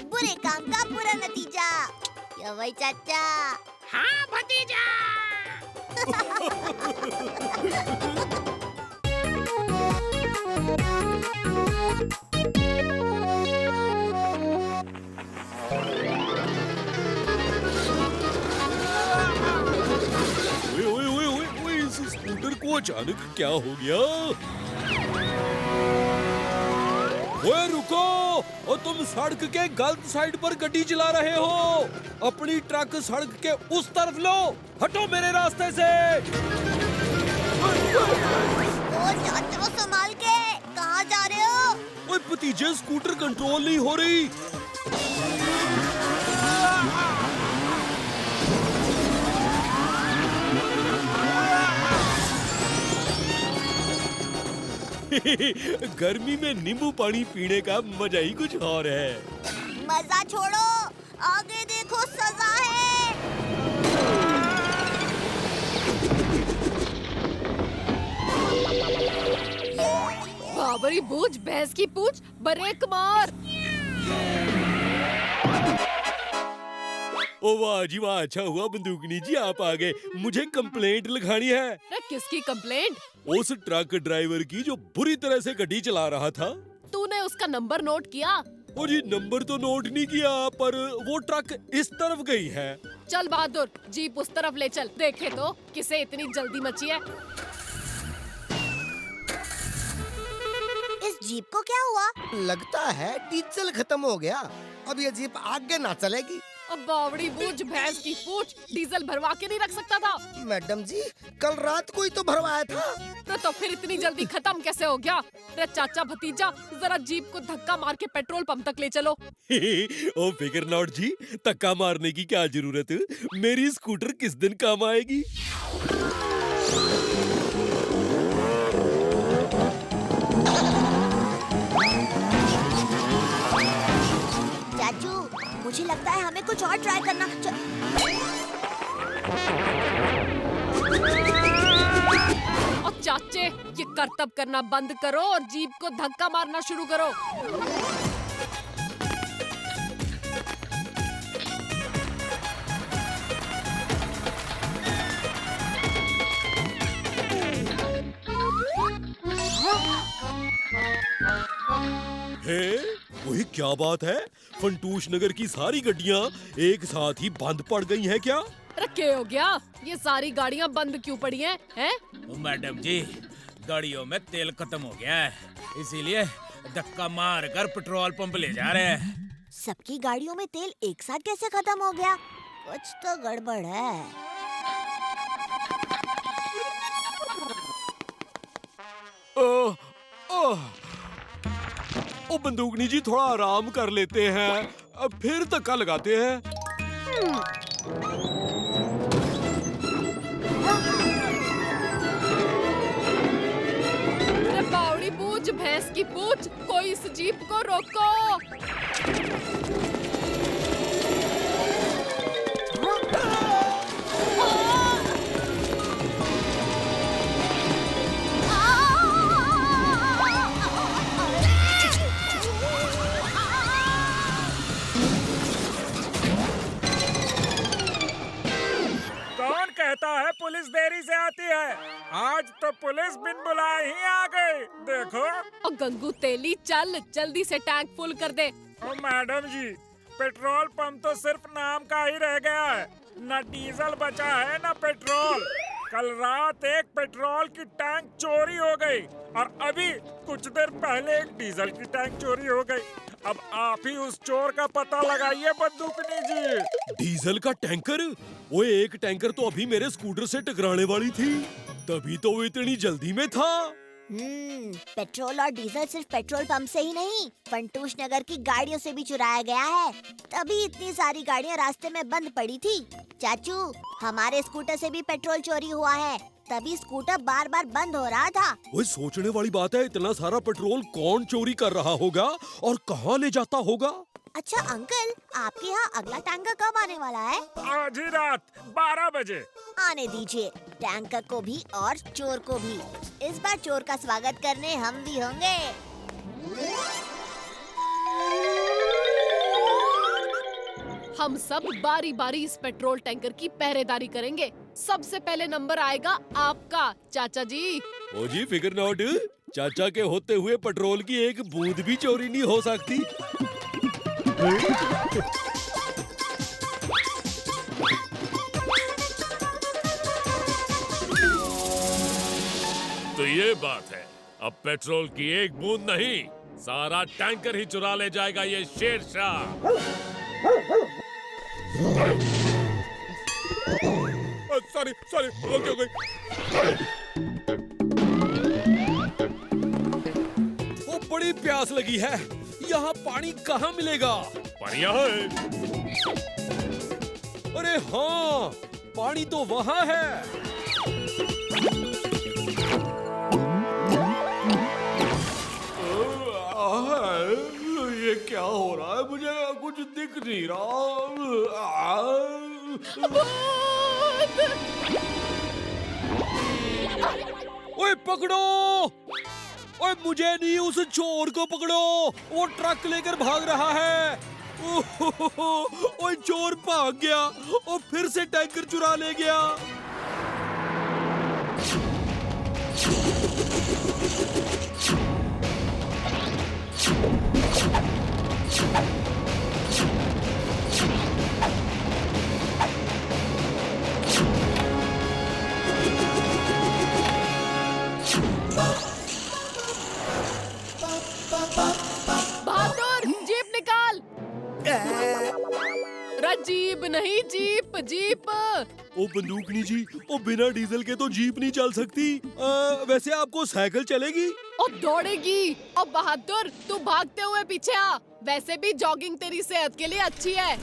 बुरे काम का बुरा नतीजा। क्या भाई चाचा? हाँ भतीजा। ओए, इस स्कूटर को अचानक क्या हो गया? ओए रुको! और तुम सड़क के गलत साइड पर गाड़ी चला रहे हो। अपनी ट्रक सड़क के उस तरफ लो। हटो मेरे रास्ते से। ओ चाचा संभाल के, कहाँ जा रहे हो? ओए भतीजे, स्कूटर कंट्रोल नहीं हो रही। गर्मी में नींबू पानी पीने का मजा ही कुछ और है। मजा छोड़ो, आगे देखो सजा है। बाबरी बूझ, भैंस की पूछ, ब्रेक मार। ओ वाह जी वाह, अच्छा हुआ बंदूकनी जी आप आ गए। मुझे कंप्लेंट लिखानी है। अरे किसकी कंप्लेंट? उस ट्रक ड्राइवर की जो बुरी तरह से गाड़ी चला रहा था। तूने उसका नंबर नोट किया? ओ जी, नंबर तो नोट नहीं किया, पर वो ट्रक इस तरफ गई है। चल बहादुर, जीप उस तरफ ले चल, देखे तो किसे इतनी जल्दी मची है। इस जीप को क्या हुआ? लगता है डीजल खत्म हो गया। अब ये जीप आगे ना चलेगी। अब बावड़ी बूझ, भैंस की पूछ, डीजल भरवा के नहीं रख सकता था? मैडम जी, कल रात को ही तो भरवाया था। तो फिर इतनी जल्दी खत्म कैसे हो गया? अरे चाचा भतीजा, जरा जीप को धक्का मार के पेट्रोल पंप तक ले चलो। ओ फिकर नॉट जी, धक्का मारने की क्या जरूरत, मेरी स्कूटर किस दिन काम आएगी। चाचू, मुझे लगता है हमें कुछ और ट्राई करना और चाचे, ये करतब करना बंद करो और जीप को धक्का मारना शुरू करो। हे, वही क्या बात है, फंटूश नगर की सारी गाड़ियाँ एक साथ ही बंद पड़ गई हैं क्या? अरे क्या हो गया? ये सारी गाड़ियाँ बंद क्यों पड़ी हैं? हैं? मैडम जी, गाड़ियों में तेल खत्म हो गया है, इसीलिए धक्का मार कर पेट्रोल पंप ले जा रहे हैं। सबकी गाड़ियों में तेल एक साथ कैसे खत्म हो गया? कुछ तो गड़बड़ है। ओह, ओह। ओ बंदूकनी जी, थोड़ा आराम कर लेते हैं, अब फिर धक्का लगाते हैं। अरे बावड़ी पूछ, भैंस की पूछ, कोई इस जीप को रोको। कौन कहता है पुलिस देरी से आती है? आज तो पुलिस बिन बुलाए ही आ गई। देखो। और गंगू तेली, चल जल्दी से टैंक फुल कर दे। ओ मैडम जी, पेट्रोल पंप तो सिर्फ नाम का ही रह गया है, न डीजल बचा है न पेट्रोल। कल रात एक पेट्रोल की टैंक चोरी हो गई और अभी कुछ देर पहले एक डीजल की टैंक चोरी हो गई। अब आप ही उस चोर का पता लगाइए बंदूकनी जी। डीजल का टैंकर? वो एक टैंकर तो अभी मेरे स्कूटर से टकराने वाली थी, तभी तो वो इतनी जल्दी में था। पेट्रोल और डीजल सिर्फ पेट्रोल पंप से ही नहीं, फंटूश नगर की गाड़ियों से भी चुराया गया है, तभी इतनी सारी गाड़ियां रास्ते में बंद पड़ी थी। चाचू, हमारे स्कूटर से भी पेट्रोल चोरी हुआ है, तभी स्कूटर बार बार बंद हो रहा था। वो सोचने वाली बात है, इतना सारा पेट्रोल कौन चोरी कर रहा होगा और कहाँ ले जाता होगा? अच्छा अंकल, आपके यहाँ अगला टैंकर कब आने वाला है? आज ही रात 12 बजे। आने दीजिए, टैंकर को भी और चोर को भी। इस बार चोर का स्वागत करने हम भी होंगे। हम सब बारी बारी इस पेट्रोल टैंकर की पहरेदारी करेंगे। सबसे पहले नंबर आएगा आपका, चाचा जी। ओ जी फिकर नॉट, चाचा के होते हुए पेट्रोल की एक बूंद भी चोरी नहीं हो सकती। तो ये बात है, अब पेट्रोल की एक बूंद नहीं सारा टैंकर ही चुरा ले जाएगा ये शेरशाह। सॉरी सॉरी, गलती हो गई। वो बड़ी प्यास लगी है, यहाँ पानी कहाँ मिलेगा? पानी यहाँ है। अरे हाँ, पानी तो वहाँ है। ये क्या हो रहा है? मुझे कुछ दिख नहीं रहा। ओए पकड़ो! ओए मुझे नहीं, उस चोर को पकड़ो, वो ट्रक लेकर भाग रहा है। ओए चोर भाग गया और फिर से टैंकर चुरा ले गया। बहादुर, जीप निकाल। जीप नहीं, जीप जीप। ओ बंदूकनी जी, ओ बिना डीजल के तो जीप नहीं चल सकती। वैसे आपको साइकिल चलेगी? और दौड़ेगी। और बहादुर, तू भागते हुए पीछे आ। वैसे भी जॉगिंग तेरी सेहत के लिए अच्छी है।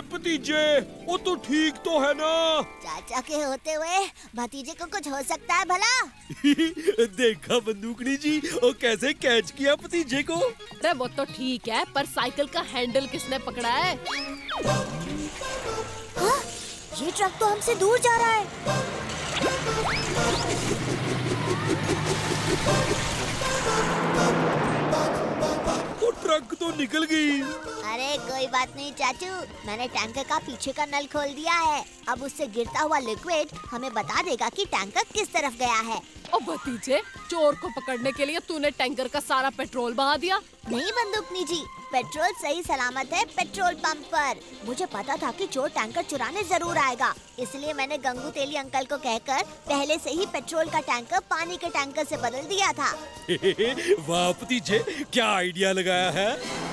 भतीजे, वो तो ठीक तो है ना? चाचा के होते हुए भतीजे को कुछ हो सकता है भला? देखा बंदूकनी जी, वो कैसे कैच किया भतीजे को? अरे वो तो ठीक है, पर साइकिल का हैंडल किसने पकड़ा है? हाँ, ये ट्रक तो हमसे दूर जा रहा है। वो ट्रक तो निकल गई। अरे कोई बात नहीं चाचू, मैंने टैंकर का पीछे का नल खोल दिया है। अब उससे गिरता हुआ लिक्विड हमें बता देगा कि टैंकर किस तरफ गया है। ओ भतीजे, चोर को पकड़ने के लिए तूने टैंकर का सारा पेट्रोल बहा दिया? नहीं बंदूकनी जी, पेट्रोल सही सलामत है पेट्रोल पंप पर। मुझे पता था कि चोर टैंकर चुराने जरूर आएगा, इसलिए मैंने गंगू तेली अंकल को कहकर पहले से ही पेट्रोल का टैंकर पानी के टैंकर से बदल दिया था। वाह भतीजे, क्या आइडिया लगाया है।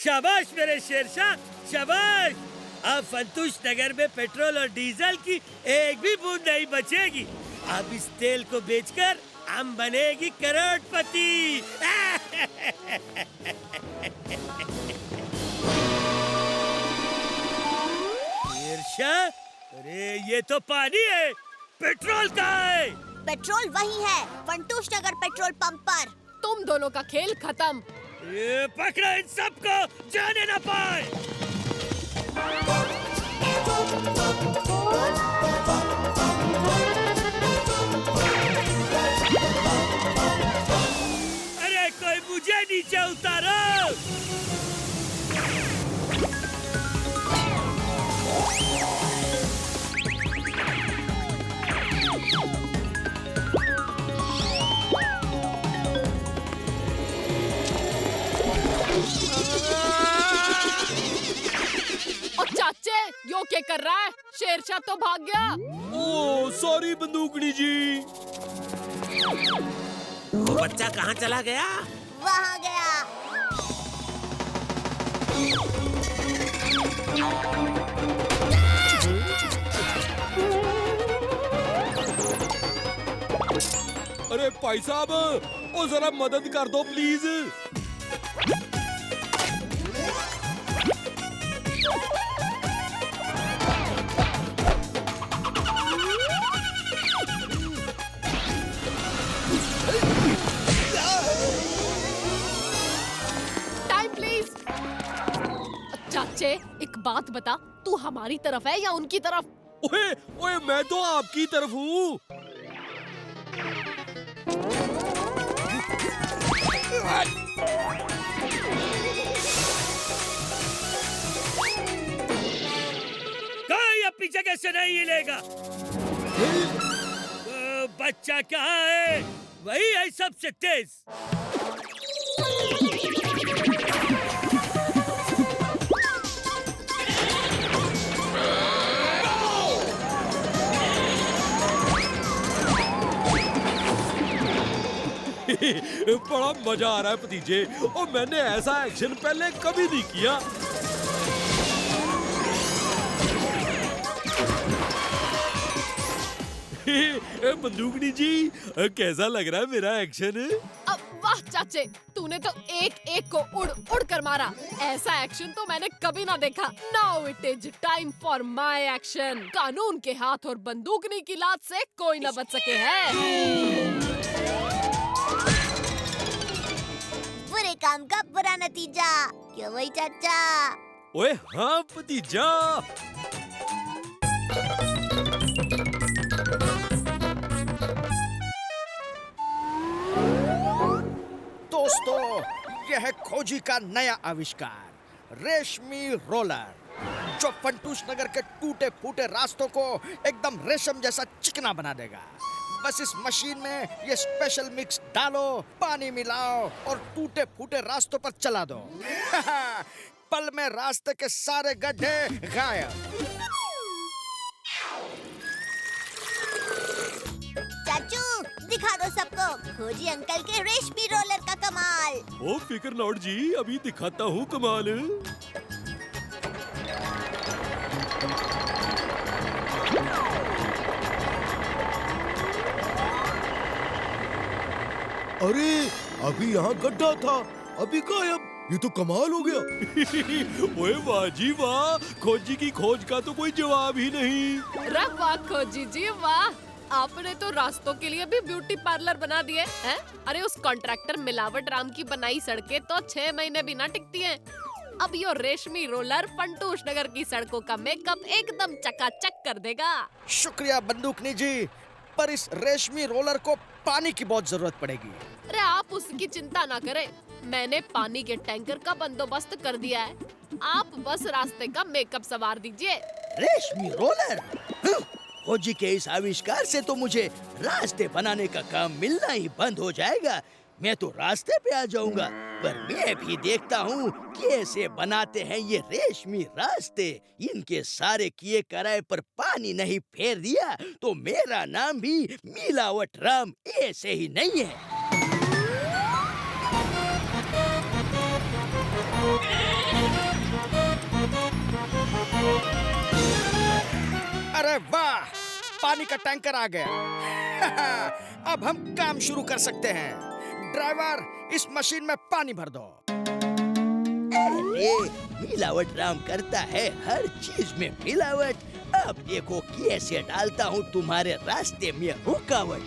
शाबाश मेरे शेरशाह, शाबाश। अब फंतुश नगर में पेट्रोल और डीजल की एक भी बूंद नहीं बचेगी। अब इस तेल को बेचकर हम बनेगी करोड़पति। शेरशाह, अरे ये तो पानी है, पेट्रोल कहाँ है? पेट्रोल वही है, फंतुश नगर पेट्रोल पंप पर। तुम दोनों का खेल खत्म। ये पकड़ो इन सबको, जाने ना पाए। अरे कोई मुझे नीचे उतारो। चाचे, यो क्या कर रहा है? शेरशाह तो भाग गया। ओह सॉरी बंदूकनी जी। वो बच्चा कहाँ चला गया? वहाँ गया। अरे भाई साहब, ओ जरा मदद कर दो प्लीज। चाचे, एक बात बता, तू हमारी तरफ है या उनकी तरफ? ओए, ओए मैं तो आपकी तरफ हूँ। धक्के से नहीं हिलेगा। बच्चा कहाँ है? वही है सबसे तेज। बड़ा मजा आ रहा है भतीजे, और मैंने ऐसा एक्शन पहले कभी नहीं किया। बंदूकनी जी, कैसा लग रहा है मेरा एक्शन? अब वाह चाचे, तूने तो एक एक को उड़ उड़ कर मारा। ऐसा एक्शन तो मैंने कभी ना देखा। Now it is time for my action. कानून के हाथ और बंदूकनी की लात से कोई न बच सके है। बुरे काम का बुरा नतीजा, क्यों भाई चाचा? ओए हाँ भतीजा। दोस्तों, यह है खोजी का नया आविष्कार, रेशमी रोलर, जो फंटूश नगर के टूटे फूटे रास्तों को एकदम रेशम जैसा चिकना बना देगा। बस इस मशीन में ये स्पेशल मिक्स डालो, पानी मिलाओ और टूटे फूटे रास्तों पर चला दो। पल में रास्ते के सारे गड्ढे गायब। चाचू, दिखा दो सबको खोजी अंकल के रेशमी रोलर का कमाल। ओ फिकर नॉट जी, अभी दिखाता हूँ कमाल। अरे अभी यहाँ गड्ढा था, अभी गायब। ये तो कमाल हो गया। ओए वाह जी वाह, खोजी की खोज का तो कोई जवाब ही नहीं। रे वाह खोजी जी वाह, आपने तो रास्तों के लिए भी ब्यूटी पार्लर बना दिए हैं। अरे उस कॉन्ट्रैक्टर मिलावट राम की बनाई सड़कें तो 6 महीने भी ना टिकती हैं। अब यो रेशमी रोलर फंटूश नगर की सड़कों का मेकअप एकदम चकाचक कर देगा। शुक्रिया बंदूकनी जी, पर इस रेशमी रोलर को पानी की बहुत जरूरत पड़ेगी। अरे आप उसकी चिंता ना करें, मैंने पानी के टैंकर का बंदोबस्त कर दिया है। आप बस रास्ते का मेकअप संवार दीजिए। रेशमी रोलर? खोजी के इस आविष्कार से तो मुझे रास्ते बनाने का काम मिलना ही बंद हो जाएगा। मैं तो रास्ते पे आ जाऊंगा, पर मैं भी देखता हूँ कैसे बनाते हैं ये रेशमी रास्ते। इनके सारे किए कराए पर पानी नहीं फेर दिया तो मेरा नाम भी मिलावट राम ऐसे ही नहीं है। अरे वाह, पानी का टैंकर आ गया। अब हम काम शुरू कर सकते हैं। ड्राइवर, इस मशीन में पानी भर दो। अरे मिलावट राम करता है हर चीज में मिलावट। अब देखो कैसे डालता हूँ तुम्हारे रास्ते में रुकावट।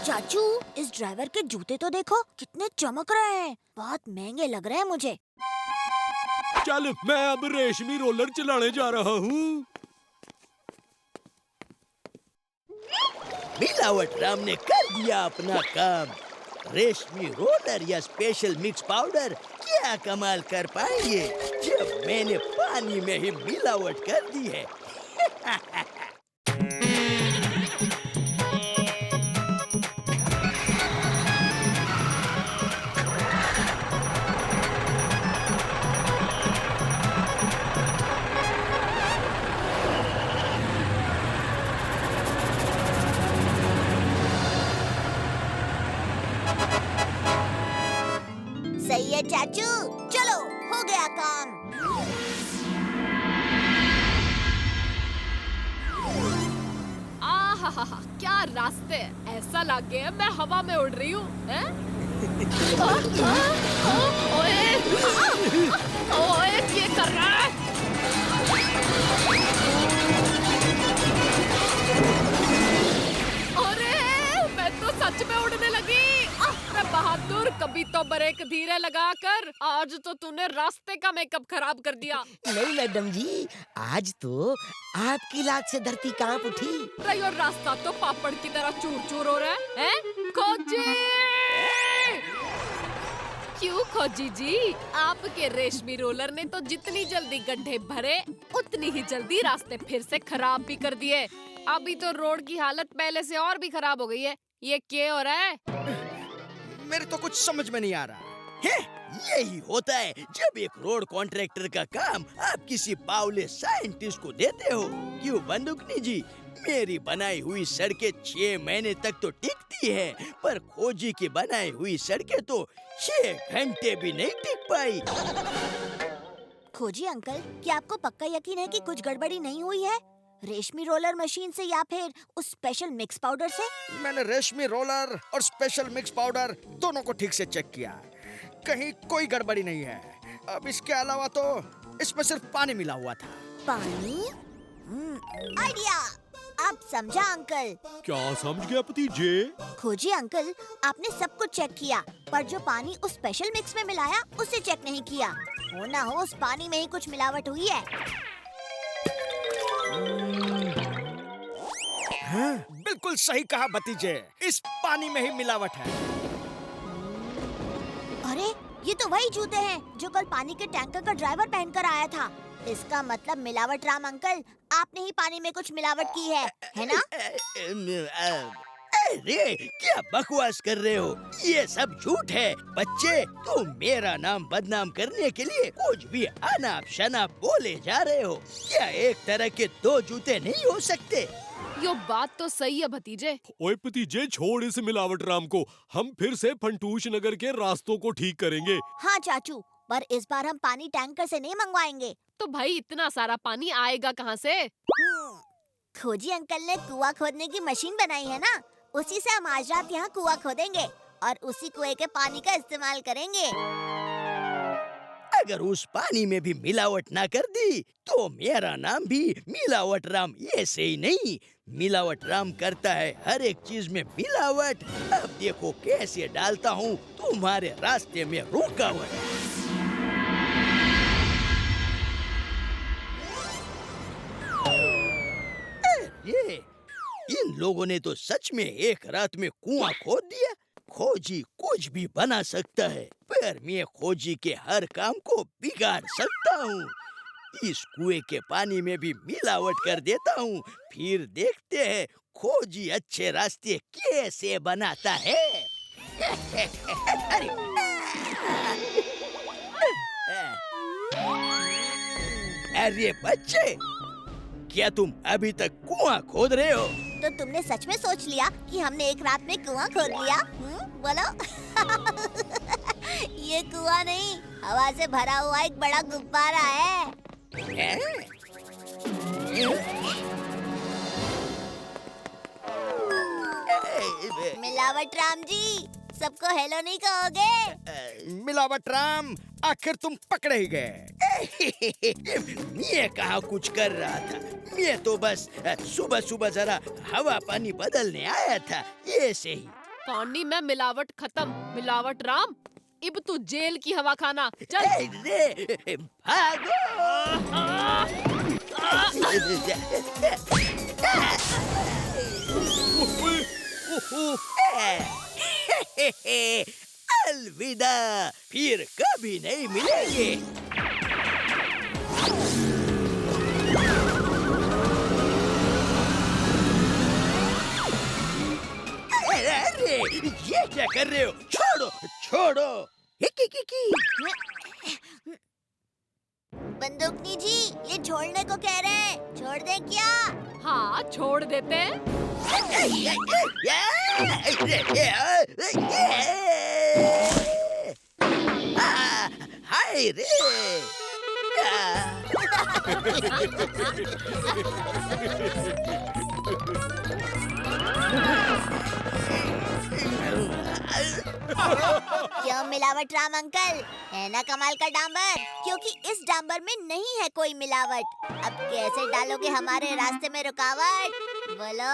चाचू, इस ड्राइवर के जूते तो देखो कितने चमक रहे हैं। बहुत महंगे लग रहे हैं मुझे। चल, मैं अब रेशमी रोलर चलाने जा रहा हूँ। मिलावट राम ने कर दिया अपना काम। रेशमी रोलर या स्पेशल मिक्स पाउडर क्या कमाल कर पाएंगे जब मैंने पानी में ही मिलावट कर दी है। सही है चाचू, चलो हो गया काम। आहाहा, क्या रास्ते! ऐसा लगे मैं हवा में उड़ रही हूँ। ओए, ओए, ये कर रहा है। अरे मैं तो सच में उड़ने लगी। बहादुर, कभी तो ब्रेक धीरे लगाकर। आज तो तूने रास्ते का मेकअप खराब कर दिया। नहीं मैडम जी, आज तो आपकी लात से धरती कांप उठी। रही और रास्ता तो पापड़ की तरह चूर चूर हो रहा है। खोजी! क्यों खोजी जी, आपके रेशमी रोलर ने तो जितनी जल्दी गड्ढे भरे उतनी ही जल्दी रास्ते फिर से खराब भी कर दिए। अभी तो रोड की हालत पहले से और भी खराब हो गई है। ये क्या हो रहा है? मेरे तो कुछ समझ में नहीं आ रहा है। यही होता है जब एक रोड कॉन्ट्रैक्टर का काम आप किसी बावले साइंटिस्ट को देते हो। क्यों बंदूकनी जी, मेरी बनाई हुई सड़कें 6 महीने तक तो टिकती है, पर खोजी की बनाई हुई सड़कें तो 6 घंटे भी नहीं टिक पाई। खोजी अंकल, क्या आपको पक्का यकीन है कि कुछ गड़बड़ी नहीं हुई है? रेशमी रोलर मशीन से या फिर उस स्पेशल मिक्स पाउडर से? मैंने रेशमी रोलर और स्पेशल मिक्स पाउडर दोनों को ठीक से चेक किया, कहीं कोई गड़बड़ी नहीं है। अब इसके अलावा तो इसमें सिर्फ पानी मिला हुआ था। पानी? आइडिया! आप समझा अंकल? क्या समझ गया भतीजे? खोजी अंकल, आपने सब कुछ चेक किया, पर जो पानी उस स्पेशल मिक्स में मिलाया उसे चेक नहीं किया। हो ना हो उस पानी में ही कुछ मिलावट हुई है। हाँ, बिल्कुल सही कहा भतीजे, इस पानी में ही मिलावट है। अरे, ये तो वही जूते हैं जो कल पानी के टैंकर का ड्राइवर पहनकर आया था। इसका मतलब मिलावट राम अंकल, आपने ही पानी में कुछ मिलावट की है ना? अरे क्या बकवास कर रहे हो, ये सब झूठ है। बच्चे, तुम मेरा नाम बदनाम करने के लिए कुछ भी अनाप शनाप बोले जा रहे हो। क्या एक तरह के 2 जूते नहीं हो सकते? यो बात तो सही है भतीजे। ओए भतीजे, छोड़ इस मिलावट राम को, हम फिर से फंटूश नगर के रास्तों को ठीक करेंगे। हाँ चाचू, पर इस बार हम पानी टैंकर से नहीं मंगवाएंगे। तो भाई इतना सारा पानी आएगा कहाँ से? खोजी अंकल ने कुआं खोदने की मशीन बनाई है ना, उसी से हम आज रात यहाँ कुआं खोदेंगे और उसी कुएं के पानी का इस्तेमाल करेंगे। अगर उस पानी में भी मिलावट ना कर दी तो मेरा नाम भी मिलावट राम ऐसे ही नहीं। मिलावट राम करता है हर एक चीज में मिलावट। अब देखो कैसे डालता हूँ तुम्हारे रास्ते में रुकावट। ये इन लोगों ने तो सच में एक रात में कुआं खोद दिया। खोजी कुछ भी बना सकता है, पर मैं खोजी के हर काम को बिगाड़ सकता हूँ। इस कुएं के पानी में भी मिलावट कर देता हूँ, फिर देखते हैं खोजी अच्छे रास्ते कैसे बनाता है। अरे बच्चे, क्या तुम अभी तक कुआं खोद रहे हो? तो तुमने सच में सोच लिया कि हमने एक रात में कुआं खोद लिया? बोलो। ये कुआं नहीं, हवा से भरा हुआ एक बड़ा गुब्बारा है। मिलावट राम जी, सबको हेलो नहीं कहोगे? मिलावट राम, आखिर तुम पकड़े ही गए। मैं कहाँ कुछ कर रहा था, मैं तो बस सुबह सुबह जरा हवा पानी बदलने आया था, ऐसे ही। पानी में मिलावट खत्म। मिलावट राम, इब तू जेल की हवा खाना। चल रे, भागो। अलविदा, फिर कभी नहीं मिलेंगे। अरे ये क्या कर रहे हो? छोड़ो छोड़ो। बंदूकनी जी, ये छोड़ने को कह रहे हैं, छोड़ दें क्या? हाँ, छोड़ देते हैं। हाय रे। क्यों मिलावट राम अंकल, है ना कमाल का डांबर? क्योंकि इस डांबर में नहीं है कोई मिलावट। अब कैसे डालोगे हमारे रास्ते में रुकावट? बोलो।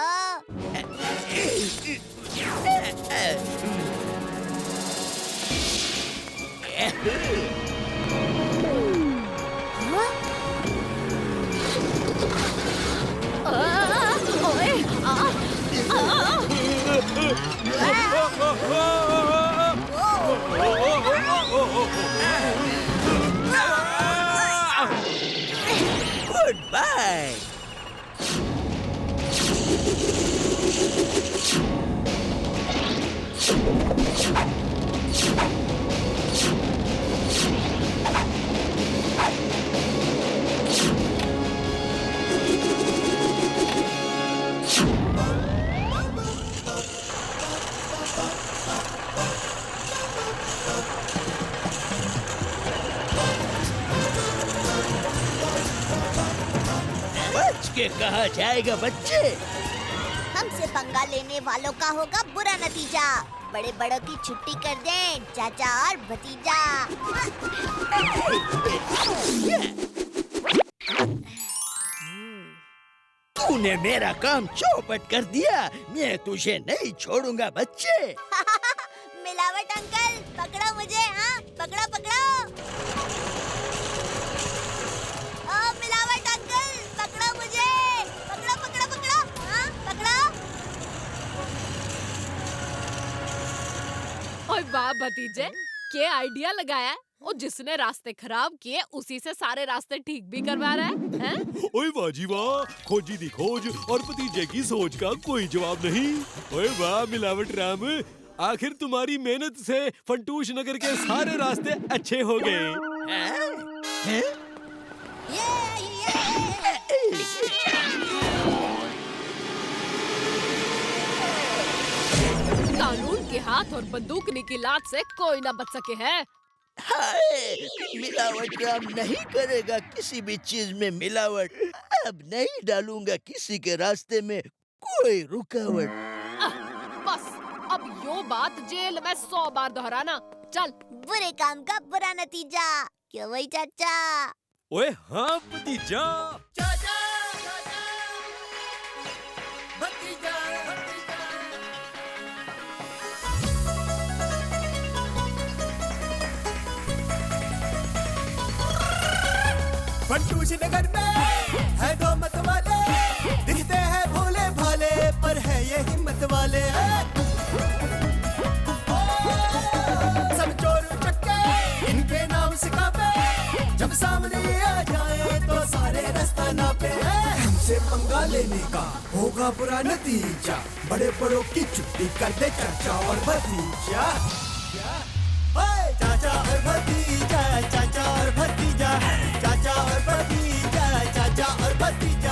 बाय। बच के कहा जाएगा बच्चे। हमसे पंगा लेने वालों का होगा बुरा नतीजा। बड़े बड़ों की छुट्टी कर दें चाचा और भतीजा। तूने मेरा काम चौपट कर दिया। मैं तुझे नहीं छोड़ूंगा बच्चे। मिलावट अंकल पकड़ो मुझे। हाँ पकड़ो पकड़ो। ओ मिलावट अंकल पकड़ो मुझे। पकड़ो पकड़ो पकड़ो। हाँ पकड़ो। ओए वाह भतीजे, क्या आइडिया लगाया है। और जिसने रास्ते खराब किए उसी से सारे रास्ते ठीक भी करवा रहा है, हैं? ओए वाह जी वाह, खोजी दी खोज और भतीजे की सोच का कोई जवाब नहीं। ओए वाह मिलावट राम, आखिर तुम्हारी मेहनत से फंटूश नगर के सारे रास्ते अच्छे हो गए। कानून के हाथ और बंदूकनी की लात से कोई ना बच सके है। हाय, मिलावट राम नहीं करेगा किसी भी चीज में मिलावट। अब नहीं डालूंगा किसी के रास्ते में कोई रुकावट। बस अब यो बात जेल में 100 बार दोहराना। चल। बुरे काम का बुरा नतीजा, क्यों भाई चाचा? ओए हाँ भतीजा। चाचा फंटूश नगर में है दो मत वाले, दिखते हैं भोले भाले पर है ये हिम्मत वाले। सब चोर चक्के इनके नाम सिखावे, जब सामने आ जाए तो सारे रास्ता नापे। हमसे पंगा लेने का होगा बुरा नतीजा, बड़े बड़ों की छुट्टी कर दे चाचा और भतीजा। चाचा और भतीजा, चाचा और भतीजा, चाचा और भतीजा, चाचा और भतीजा।